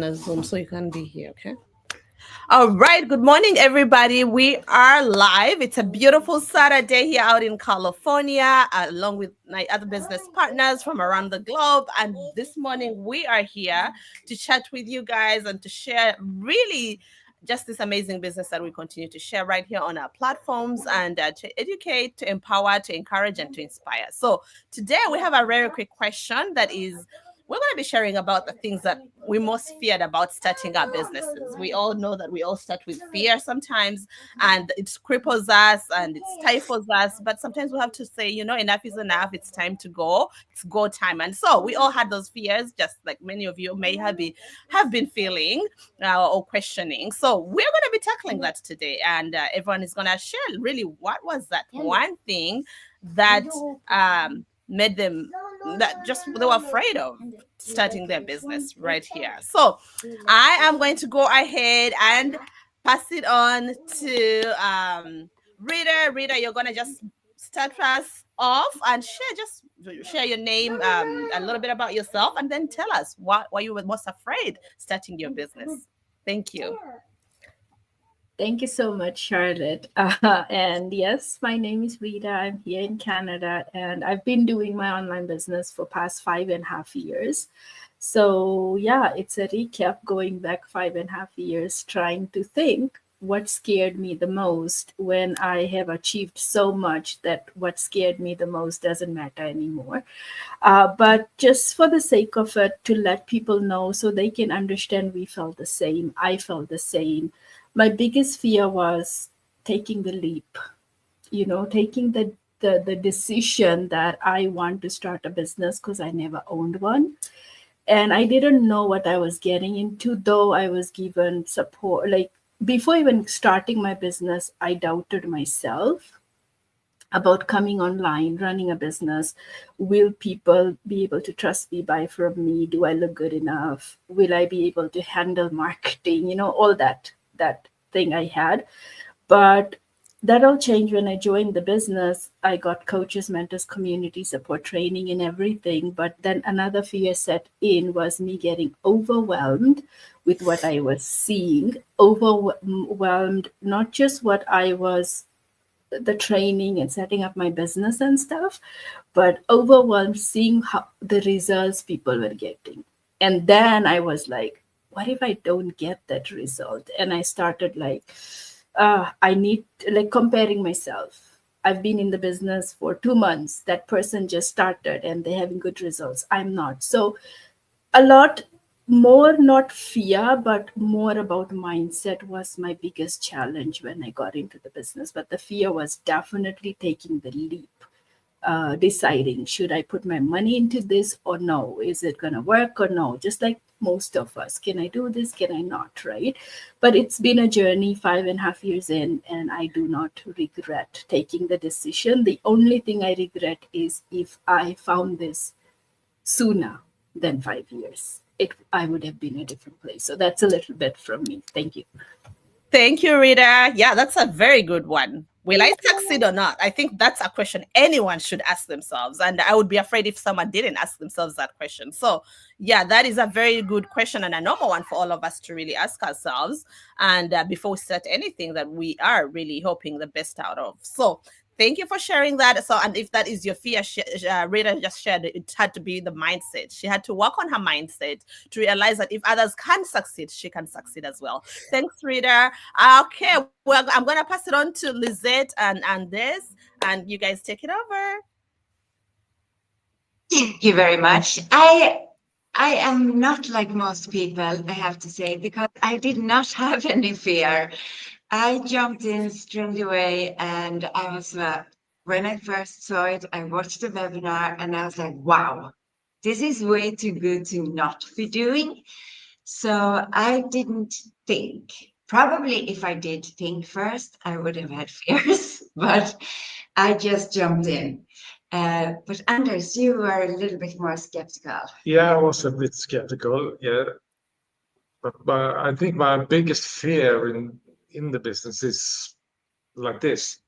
a Zoom so you can be here, okay? All right. Good morning, everybody. We are live. It's a beautiful Saturday here out in California, along with my other business partners from around the globe. And this morning, we are here to chat with you guys and to share really just this amazing business that we continue to share right here on our platforms and to educate, to empower, to encourage, and to inspire. So today we have a very quick question that is we're going to be sharing about the things that we most feared about starting our businesses. We all know that we all start with fear sometimes, and it cripples us and it stifles us. But sometimes we have to say, enough is enough. It's time to go. It's go time. And so we all had those fears, just like many of you may have been feeling or questioning. So we're going to be tackling that today, and everyone is going to share really what was that one thing that made them that just they were afraid of starting their business right here. So I am going to go ahead and pass it on to Rita. Rita, you're gonna just start us off and share your name, a little bit about yourself, and then tell us why you were most afraid starting your business. Thank you. Thank you so much, Charlotte. And yes, my name is Rita. I'm here in Canada, and I've been doing my online business for past 5.5 years. So yeah, it's a recap going back 5.5 years, trying to think what scared me the most when I have achieved so much that what scared me the most doesn't matter anymore. But just for the sake of it, to let people know so they can understand, we felt the same. I felt the same. My biggest fear was taking the leap, taking the decision that I want to start a business because I never owned one. And I didn't know what I was getting into, though I was given support. Like before even starting my business, I doubted myself about coming online, running a business. Will people be able to trust me, buy from me? Do I look good enough? Will I be able to handle marketing? All that thing I had. But that all changed when I joined the business. I got coaches, mentors, community support, training, and everything. But then another fear set in was me getting overwhelmed with what I was seeing, overwhelmed, not just what I was the training and setting up my business and stuff, but overwhelmed seeing how the results people were getting. And then I was like, what if I don't get that result? And I started like, I need like comparing myself. I've been in the business for 2 months. That person just started and they're having good results. I'm not. So a lot more, not fear, but more about mindset was my biggest challenge when I got into the business. But the fear was definitely taking the leap, deciding, should I put my money into this or no? Is it going to work or no? Just like most of us, can I do this? Can I not? Right. But it's been a journey, 5.5 years in, and I do not regret taking the decision. The only thing I regret is if I found this sooner than 5 years, I would have been in a different place. So that's a little bit from me. Thank you. Thank you, Rita. Yeah, that's a very good one. Will I succeed or not? I think that's a question anyone should ask themselves. And I would be afraid if someone didn't ask themselves that question. So, yeah, that is a very good question and a normal one for all of us to really ask ourselves. And before we start anything that we are really hoping the best out of. So, thank you for sharing that. So, and if that is your fear, Rita just shared it had to be the mindset. She had to work on her mindset to realize that if others can succeed, she can succeed as well. Thanks, Rita. Okay, well, I'm gonna pass it on to Lizette and this, and you guys take it over. Thank you very much. I am not like most people, I have to say, because I did not have any fear. I jumped in straight away, and I was when I first saw it, I watched the webinar, and I was like, "Wow, this is way too good to not be doing." So I didn't think. Probably, if I did think first, I would have had fears, but I just jumped in. But Anders, you were a little bit more skeptical. Yeah, I was a bit skeptical. Yeah, but I think my biggest fear in the business is like this,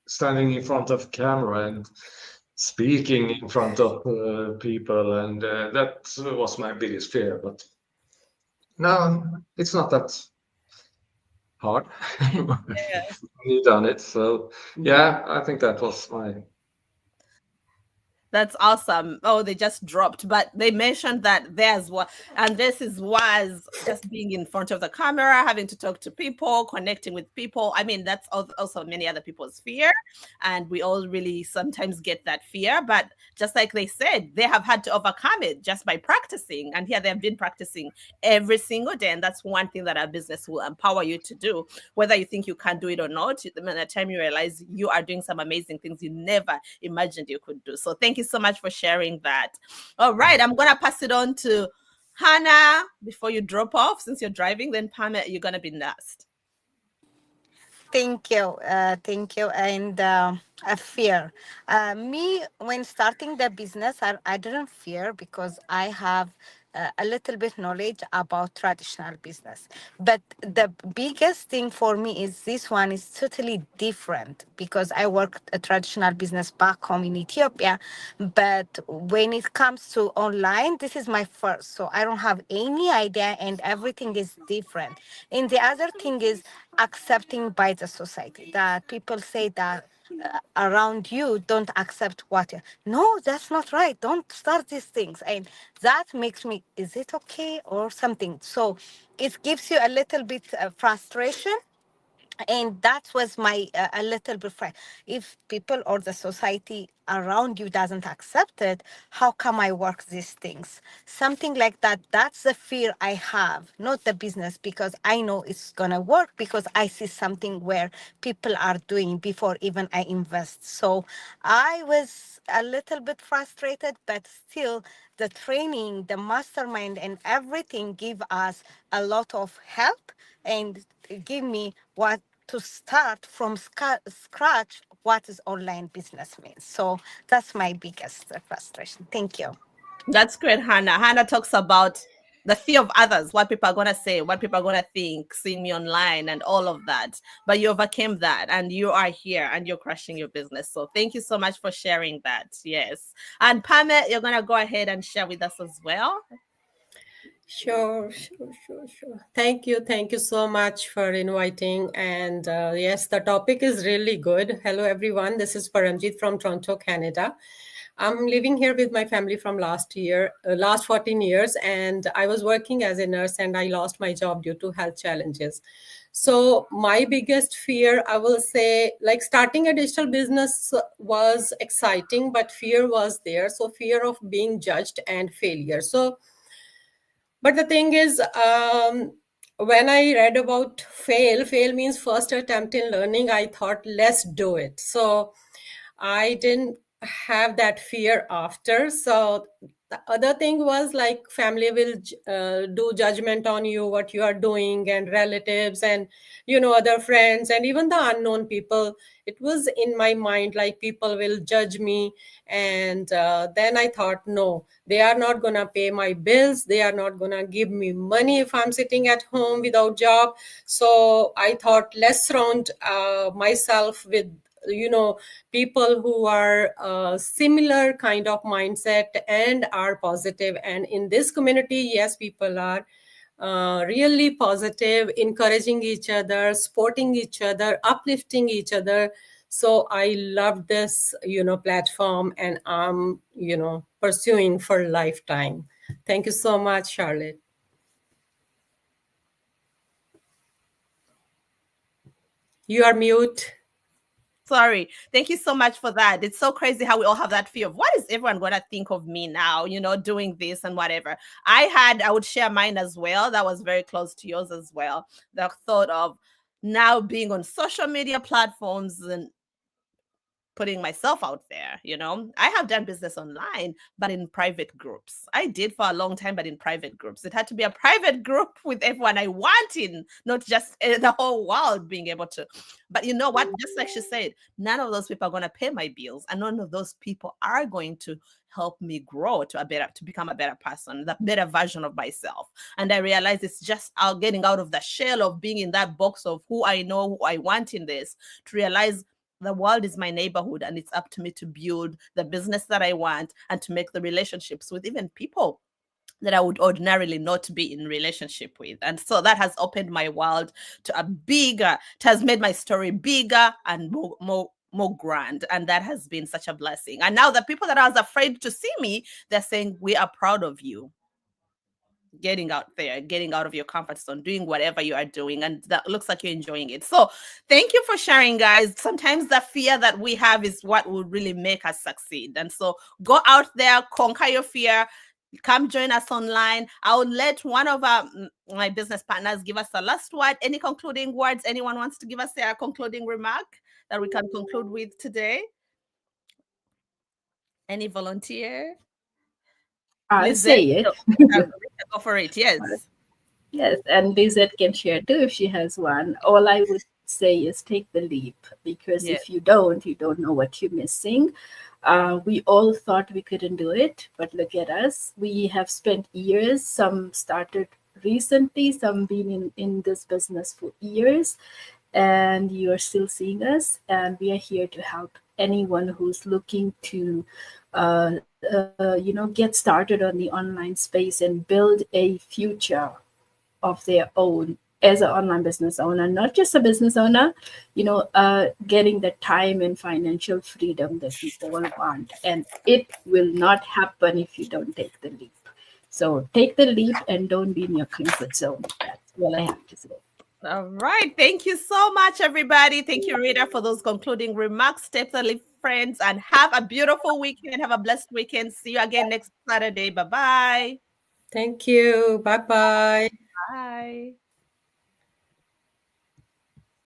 standing in front of camera and speaking in front of people, and that was my biggest fear. But No, it's not that hard. You've done it. So yeah, I think that was my. That's awesome. Oh, they just dropped, but they mentioned that there's what, and this is was just being in front of the camera, having to talk to people, connecting with people. I mean, that's also many other people's fear, and we all really sometimes get that fear. But just like they said, they have had to overcome it just by practicing, and here they have been practicing every single day, and that's one thing that our business will empower you to do, whether you think you can do it or not. By the time you realize you are doing some amazing things you never imagined you could do. So thank you so much for sharing that. All right, I'm gonna pass it on to Hannah before you drop off, since you're driving. Then Pamela, you're gonna be next. Thank you. And a fear. Me, when starting the business, I didn't fear because I have a little bit knowledge about traditional business. But the biggest thing for me is this one is totally different because I worked a traditional business back home in Ethiopia. But when it comes to online, this is my first. So I don't have any idea and everything is different. And the other thing is accepting by the society that people say that around you don't accept what you, no, that's not right, don't start these things, and that makes me, is it okay or something? So it gives you a little bit frustration, and that was my a little bit if people or the society around you doesn't accept it, how come I work these things, something like that. That's the fear I have, not the business, because I know it's gonna work because I see something where people are doing before even I invest. So I was a little bit frustrated, but still the training, the mastermind and everything give us a lot of help and give me what to start from scratch what is online business means. So that's my biggest frustration. Thank you. That's great, Hannah. Hannah talks about the fear of others, what people are going to say, what people are going to think, seeing me online and all of that. But you overcame that and you are here and you're crushing your business. So thank you so much for sharing that. Yes. And Pamela, you're going to go ahead and share with us as well. Sure. Thank you so much for inviting. And yes, the topic is really good. Hello, everyone. This is Paramjit from Toronto, Canada. I'm living here with my family from last 14 years, and I was working as a nurse and I lost my job due to health challenges. So my biggest fear, I will say, like starting a digital business was exciting, but fear was there. So fear of being judged and failure. But the thing is, when I read about fail means first attempt in learning, I thought, let's do it. So I didn't have that fear after. So the other thing was like family will do judgment on you, what you are doing, and relatives and, other friends and even the unknown people. It was in my mind like people will judge me. And then I thought, no, they are not going to pay my bills. They are not going to give me money if I'm sitting at home without job. So I thought, let's surround myself with people who are similar kind of mindset and are positive. And in this community, yes, people are really positive, encouraging each other, supporting each other, uplifting each other. So I love this, platform, and I'm, pursuing for a lifetime. Thank you so much, Charlotte. You are mute. Sorry. Thank you so much for that. It's so crazy how we all have that fear of what is everyone going to think of me now, doing this and whatever. I would share mine as well. That was very close to yours as well. The thought of now being on social media platforms and putting myself out there. I have done business online, but in private groups. I did for a long time, but in private groups. It had to be a private group with everyone I want in, not just the whole world being able to. But you know what? Just like she said, none of those people are going to pay my bills, and none of those people are going to help me grow to become a better person, the better version of myself. And I realized it's just getting out of the shell of being in that box of who I know, who I want in this, to realize the world is my neighborhood, and it's up to me to build the business that I want and to make the relationships with even people that I would ordinarily not be in relationship with. And so that has opened my world to a bigger, it has made my story bigger and more grand. And that has been such a blessing. And now the people that I was afraid to see me, they're saying, we are proud of you. Getting out there, getting out of your comfort zone, doing whatever you are doing. And that looks like you're enjoying it. So thank you for sharing, guys. Sometimes the fear that we have is what will really make us succeed. And so go out there, conquer your fear. Come join us online. I will let one of my business partners give us a last word. Any concluding words? Anyone wants to give us a concluding remark that we can conclude with today? Any volunteer? I'll say it. Go for it. Yes. Yes, and Lizette can share too if she has one. All I would say is take the leap, because Yes. if you don't know what you're missing. We all thought we couldn't do it, but look at us. We have spent years. Some started recently, some been in this business for years, and you are still seeing us. And we are here to help anyone who's looking to get started on the online space and build a future of their own as an online business owner, not just a business owner, getting the time and financial freedom that we all want. And it will not happen if you don't take the leap. So take the leap and don't be in your comfort zone. That's all I have to say. All right. Thank you so much, everybody. Thank you, Rita, for those concluding remarks. Stay safe, friends, and have a beautiful weekend. Have a blessed weekend. See you again next Saturday. Bye-bye. Thank you. Bye-bye. Bye.